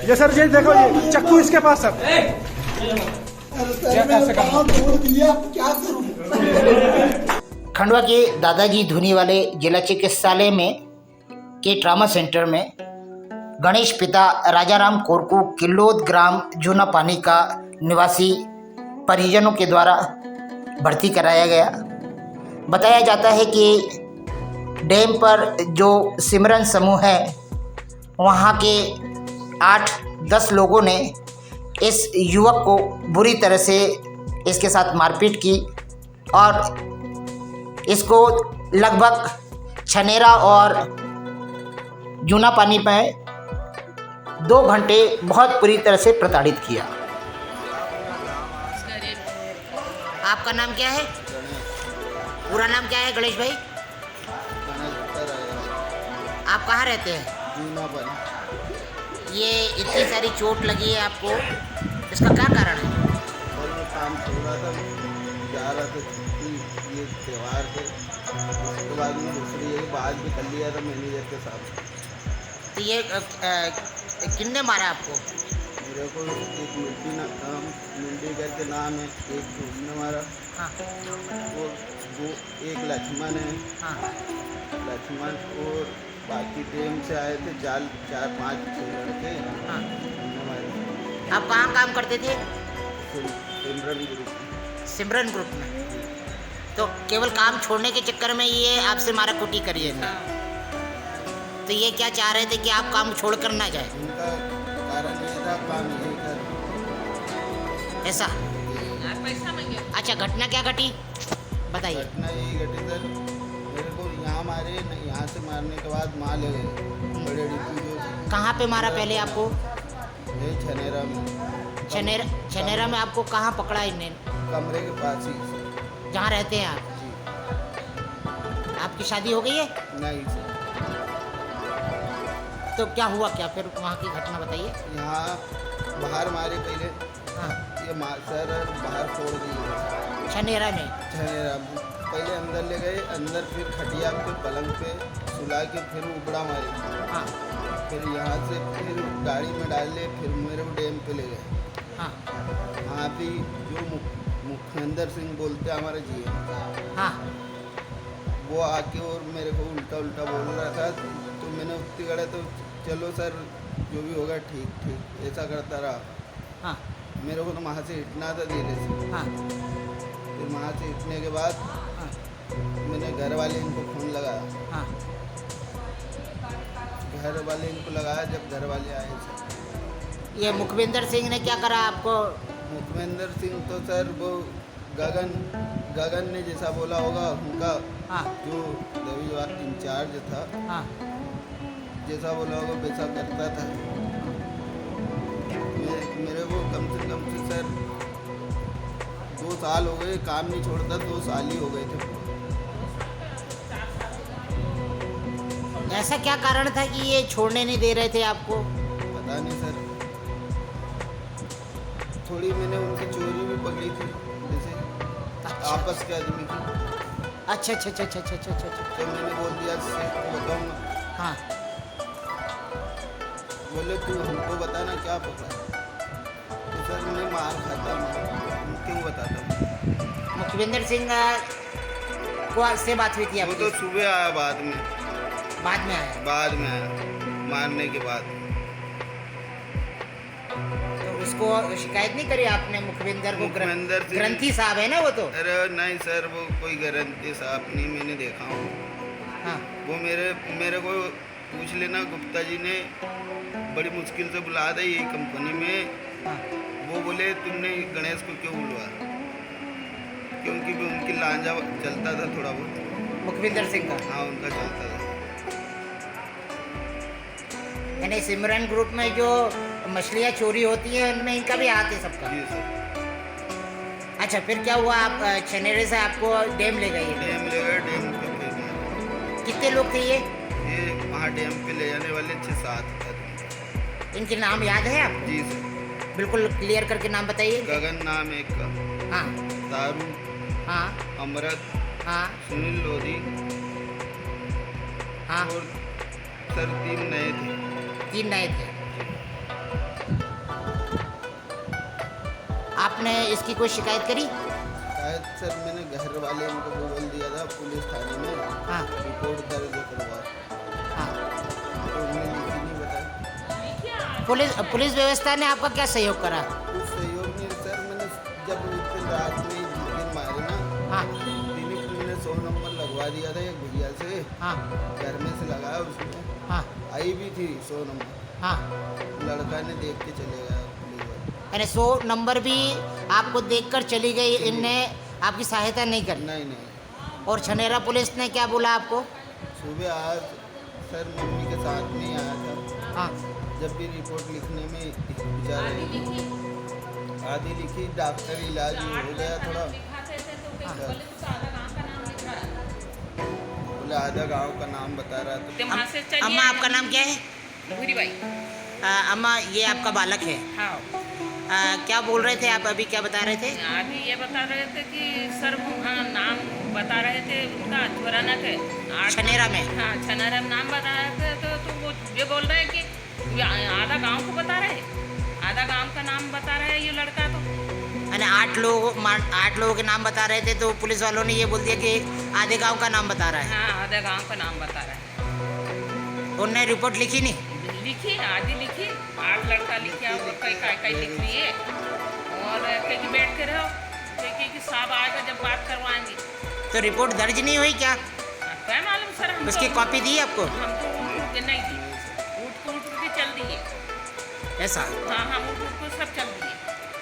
ये सर ये देखो ये चक्कू इसके पास सर। खंडवा के दादाजी धुनी वाले जिला चिकित्सालय में के ट्रामा सेंटर में गणेश पिता राजाराम कोरकू किल्लोद ग्राम जूना पानी का निवासी परिजनों के द्वारा भर्ती कराया गया। बताया जाता है कि डैम पर जो सिमरन समूह है वहाँ के 8-10 लोगों ने इस युवक को बुरी तरह से इसके साथ मारपीट की और इसको लगभग छनेरा और जूना पानी में 2 घंटे बहुत बुरी तरह से प्रताड़ित किया। आपका नाम क्या है? पूरा नाम क्या है गणेश भाई? आप कहाँ रहते हैं? ये इतनी सारी चोट लगी है आपको, इसका क्या कारण है? काम चल रहा था, जा रहा था ये त्यौहार थे, उसके बाद में दूसरी ये बात भी कर लिया था मैनेजर के साथ। तो ये किसने मारा आपको? मेरे को एक मिल्टी करके नाम है, एक ने मारा। हाँ। वो एक लक्ष्मण है। हाँ। लक्ष्मण और बाकी टीम से आए थे 4-5-6 लड़के। हाँ। आप कहाँ काम करते थे? सिमरन ग्रुप में। तो केवल काम छोड़ने के चक्कर में ये आपसे मारा कुटी करी है। तो ये क्या चाह रहे थे कि आप काम छोड़ कर ना जाए? उनका कारण ये था काम यही कर ऐसा? अच्छा, घटना क्या घटी बताइए। घटना यही घटी सर, मेरे को यहाँ मारे, यहाँ से मारने के बाद मार ले गए बड़े डिपू जो। कहाँ पे मारा पहले आपको? यही छनेरा में। छनेरा में आपको कहाँ पकड़ा इन्हें? कमरे के पास ही जहाँ रहते हैं आप? जी। आपकी शादी हो गई है? नहीं सर। तो क्या हुआ क्या फिर वहाँ की घटना बताइए। यहाँ बाहर मारे पहले। हाँ। ये सर बाहर छोड़ दिए छनेरा में। छनेरा में पहले अंदर ले गए, अंदर फिर खटिया पे पलंग पे सुला के फिर उपड़ा मारे। हाँ। फिर यहाँ से फिर गाड़ी में डाल ले, फिर मेरे को डैम पे ले गए। हाँ। वहाँ पे जो मुखविंदर सिंह बोलते हैं हमारे जी, हाँ। वो आके और मेरे को उल्टा उल्टा बोल रहा था। तो मैंने उतनी गड़ा तो चलो सर जो भी होगा ठीक ऐसा करता रहा। हाँ। मेरे को तो वहाँ से हिटना था धीरे से। हाँ। फिर वहाँ से हिटने के बाद हाँ। मैंने घर वाले इनको फ़ोन लगाया। हाँ। घर वाले इनको लगाया, जब घर वाले आए सर। ये मुखविंदर सिंह ने क्या करा आपको? मुखविंदर सिंह तो सर वो गगन ने जैसा बोला होगा उनका। हाँ। जो रविवार इंचार्ज था। हाँ। जैसा बोला होगा वैसा करता था। मेरे को कम से सर 2 साल हो गए, काम नहीं छोड़ता, 2 साल ही हो गए थे। ऐसा क्या कारण था कि ये छोड़ने नहीं दे रहे थे आपको? पता नहीं सर, थोड़ी मैंने उनकी चोरी भी पकड़ी थी जैसे। अच्छा। आपस के आदमी की। अच्छा अच्छा अच्छा अच्छा अच्छा अच्छा अच्छा। तो मैंने बोल दिया बताऊँगा। हाँ। बोले तू हमको बताना क्या पकड़ा। तो सर मैं मार खाता हूँ, क्यों बताता हूँ। मुखविंदर सिंह को से बात हुई थी वो आपकी? तो सुबह आया, बाद में आया मारने के बाद। तो उसको शिकायत नहीं करी आपने मुखविंदर को? मुखविंदर सिंह ग्रंथी साहब है ना वो तो? अरे नहीं सर, वो कोई गारंटी साहब नहीं, मैंने देखा हूँ। हाँ। वो मेरे को पूछ लेना, गुप्ता जी ने बड़ी मुश्किल से बुला दी यही कंपनी में। हाँ। वो बोले तुमने गणेश को क्यों बुलवाया, क्योंकि वो उनकी लांजा चलता था थोड़ा बहुत। मुखविंदर सिंह का? हाँ, उनका चलता था। यानी सिमरन ग्रुप में जो मछलियाँ चोरी होती हैं उनमें इनका भी हाथ है सबका? जी सर। अच्छा, फिर क्या हुआ? आप छनेरे से आपको डैम ले गए? डैम ले गए, डैम पे फिर कितने लोग थे ये? वहाँ डैम पे ले जाने वाले 6-7 आदमी। इनके नाम याद है आपको? जी सर। बिल्कुल क्लियर करके नाम बताइए। गगन नाम एक का। हाँ। तारू। हाँ। अमृत। हाँ। सुनील लोधी। हाँ। और सर 3 नए थे। 3 नए थे। आपने इसकी कोई शिकायत करी? शायद सर मैंने घर वाले उनको वो बोल दिया था पुलिस थाने में, हाँ रिपोर्ट दर्ज करवा, हाँ। तो उन्होंने लिखी नहीं बताई। पुलिस व्यवस्था ने आपका क्या सहयोग करा? कुछ सहयोग नहीं सर, मैंने जब उस दिन रात में दिन मारे ना, हाँ मैंने 100 नंबर लगवा दिया था एक भैया से, हाँ घर में से लगाया उसने, हाँ आई भी थी 100 नंबर, हाँ। लड़का ने देख के चले गया पुलिस वाले। यानी 100 नंबर भी आपको देखकर चली गई, इनने आपकी सहायता नहीं करी? नहीं। और छनेरा पुलिस ने क्या बोला आपको? सुबह आज सर मम्मी के साथ में ही आया था, हाँ जब भी रिपोर्ट लिखने में बेचारे आधी लिखी, डॉक्टर इलाज हो गया थोड़ा, बोले आधा गांव का नाम बता रहा था। अम्मा आपका नाम क्या है? भूरी बाई। अम्मा ये आपका बालक है। हाँ, क्या बोल रहे थे आप, अभी क्या बता रहे थे? अभी ये बता रहे थे कि सर वहाँ नाम बता रहे थे उनका छोराना के छनेरा में? हाँ, छनेरा में नाम बता रहे थे, तो वो ये बोल रहे हैं कि आधा गांव को बता रहे, आधा गांव का नाम बता रहे हैं ये लड़का। तो यानी 8 लोगों के नाम बता रहे थे, तो पुलिस वालों ने ये बोल दिया कि आधे गांव का नाम बता रहा है। हाँ, आधे गांव का नाम बता रहे हैं। उनने रिपोर्ट लिखी नहीं? लिखी, आधी लिखी, 8 लड़का लिखा, कई लिख लिए, और कहीं बैठ के रहो, कहीं साहब आएगा जब बात करवाएंगे। तो रिपोर्ट दर्ज नहीं हुई क्या? क्या मालूम सर, हम उसकी कॉपी दी आपको? हम तो उठ के नहीं दी, उठ के चल दिए। ऐसा? हाँ, हम उठ के सब चल दिए।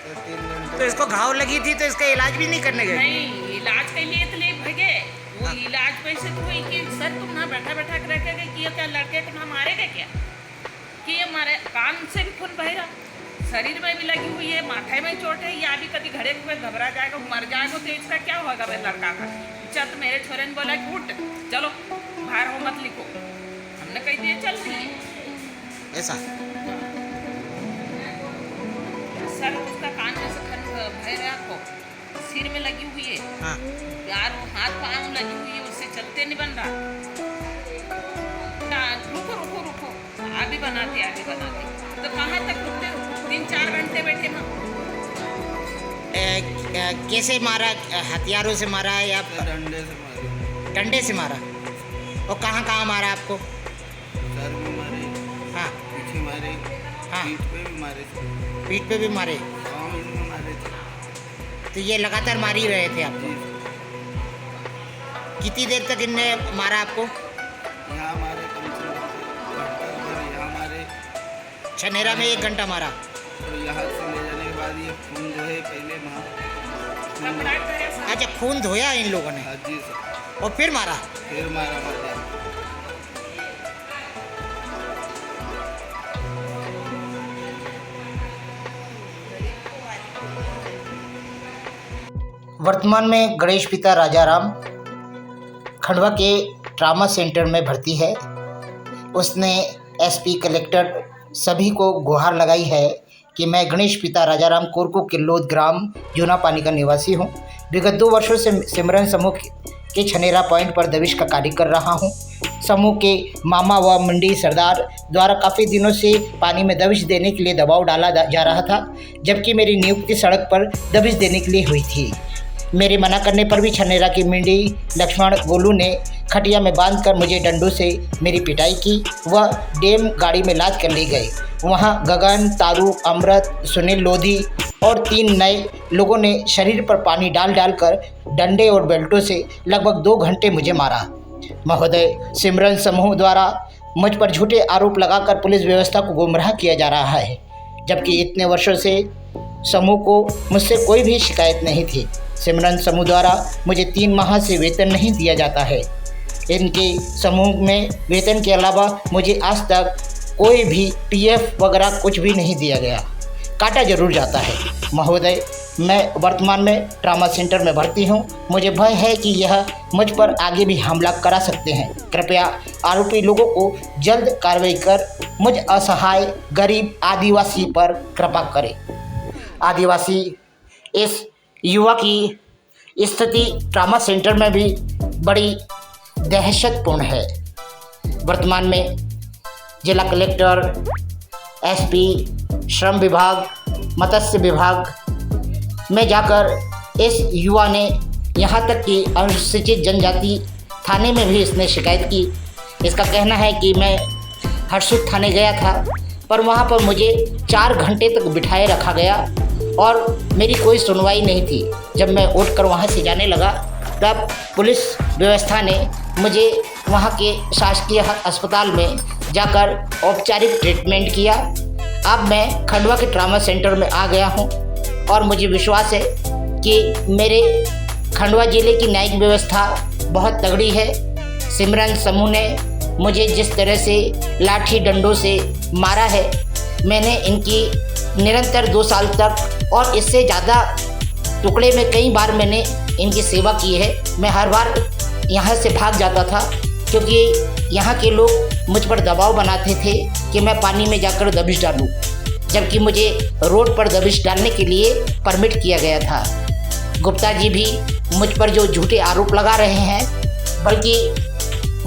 तो 3 घंटे तो इसको घाव लगी थी, तो इसका इलाज भी नहीं करने गए? नहीं, इलाज के लिए तो ले भगे, वो इलाज पैसे तो हुई कि सर तुम ना बैठा बैठा कर रखे गए कि ये क्या लड़के को ना मारेगा क्या, कि ये मारे, कान से भी खून बह रहा, शरीर में भी लगी हुई है, माथे में चोट है, या भी कभी घड़े में घबरा जाएगा, मर जाएगा, तो इसका क्या होगा भाई लड़का का? चल, तो मेरे छोरे ने बोला कि उठ चलो बाहर हो मत लिखो, हमने कह दिया चल दिए। ऐसा? सर उसका कान में से खून बह रहा को, सिर में लगी हुई है, हाँ। यार वो हाथ पाँव लगी हुई है, उससे चलते नहीं बन रहा। रुको रुको रुको, अभी बनाते तो कहाँ तक रुकते? 3-4 घंटे बैठे ना। कैसे मारा? हथियारों से मारा है या डंडे से मारे। डंडे से मारा? और कहाँ कहाँ मारा आपको? सर भी मारे, हाँ पीछे मारे, हाँ। पीठ पे भी मारे थे, पीठ पे भी मारे? पाँव में मारे थे। तो ये लगातार मार ही रहे थे आप? जी, कितनी देर तक इनने मारा आपको? यहाँ मारे कम से कम घंटा, उधर यहाँ मारे, छनेरा में 1 घंटा मारा? तो यहाँ से ले जाने के बाद ये खून जो है पहले वहाँ कपड़ा करे सर। अच्छा, खून धोया इन लोगों ने हाँ जी सर, और फिर मारा? फिर मारा मारे। वर्तमान में गणेश पिता राजाराम खंडवा के ट्रामा सेंटर में भर्ती है। उसने एसपी, कलेक्टर सभी को गुहार लगाई है कि मैं गणेश पिता राजाराम कोरकू किल्लोद ग्राम जूना पानी का निवासी हूं। विगत 2 वर्षों से सिमरन समूह के छनेरा पॉइंट पर दबिश का कार्य कर रहा हूं। समूह के मामा व मंडी सरदार द्वारा काफ़ी दिनों से पानी में दबिश देने के लिए दबाव डाला जा रहा था, जबकि मेरी नियुक्ति सड़क पर दबिश देने के लिए हुई थी। मेरे मना करने पर भी छनेरा की मंडी लक्ष्मण गोलू ने खटिया में बांधकर मुझे डंडों से मेरी पिटाई की। वह डेम गाड़ी में लाद कर ले गए। वहां गगन, तारू, अमृत, सुनील लोधी और 3 नए लोगों ने शरीर पर पानी डाल कर डंडे और बेल्टों से लगभग 2 घंटे मुझे मारा। महोदय, सिमरन समूह द्वारा मुझ पर झूठे आरोप लगाकर पुलिस व्यवस्था को गुमराह किया जा रहा है, जबकि इतने वर्षों से समूह को मुझसे कोई भी शिकायत नहीं थी। सिमरन समूह द्वारा मुझे 3 माह से वेतन नहीं दिया जाता है। इनके समूह में वेतन के अलावा मुझे आज तक कोई भी पीएफ वगैरह कुछ भी नहीं दिया गया। काटा जरूर जाता है। महोदय, मैं वर्तमान में ट्रामा सेंटर में भर्ती हूं। मुझे भय है कि यह मुझ पर आगे भी हमला करा सकते हैं। कृपया आरोपी लोगों को जल्द कार्रवाई कर मुझ असहाय गरीब आदिवासी पर कृपा करें। आदिवासी इस युवा की स्थिति ट्रामा सेंटर में भी बड़ी दहशतपूर्ण है। वर्तमान में जिला कलेक्टर, एसपी, श्रम विभाग, मत्स्य विभाग में जाकर इस युवा ने यहाँ तक कि अनुसूचित जनजाति थाने में भी इसने शिकायत की। इसका कहना है कि मैं हरसुद थाने गया था, पर वहाँ पर मुझे 4 घंटे तक बिठाए रखा गया और मेरी कोई सुनवाई नहीं थी। जब मैं उठकर वहाँ से जाने लगा तब पुलिस व्यवस्था ने मुझे वहाँ के शासकीय अस्पताल में जाकर औपचारिक ट्रीटमेंट किया। अब मैं खंडवा के ट्रामा सेंटर में आ गया हूँ और मुझे विश्वास है कि मेरे खंडवा ज़िले की न्यायिक व्यवस्था बहुत तगड़ी है। सिमरन समूह ने मुझे जिस तरह से लाठी डंडों से मारा है, मैंने इनकी निरंतर 2 साल तक और इससे ज़्यादा टुकड़े में कई बार मैंने इनकी सेवा की है। मैं हर बार यहाँ से भाग जाता था क्योंकि यहाँ के लोग मुझ पर दबाव बनाते थे कि मैं पानी में जाकर दबिश डालूं, जबकि मुझे रोड पर दबिश डालने के लिए परमिट किया गया था। गुप्ता जी भी मुझ पर जो झूठे आरोप लगा रहे हैं, बल्कि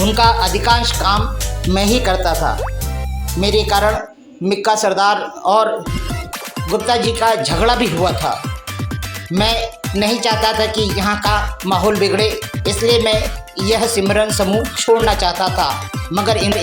उनका अधिकांश काम मैं ही करता था। मेरे कारण मिक्का सरदार और गुप्ता जी का झगड़ा भी हुआ था। मैं नहीं चाहता था कि यहाँ का माहौल बिगड़े, इसलिए मैं यह सिमरन समूह छोड़ना चाहता था, मगर इन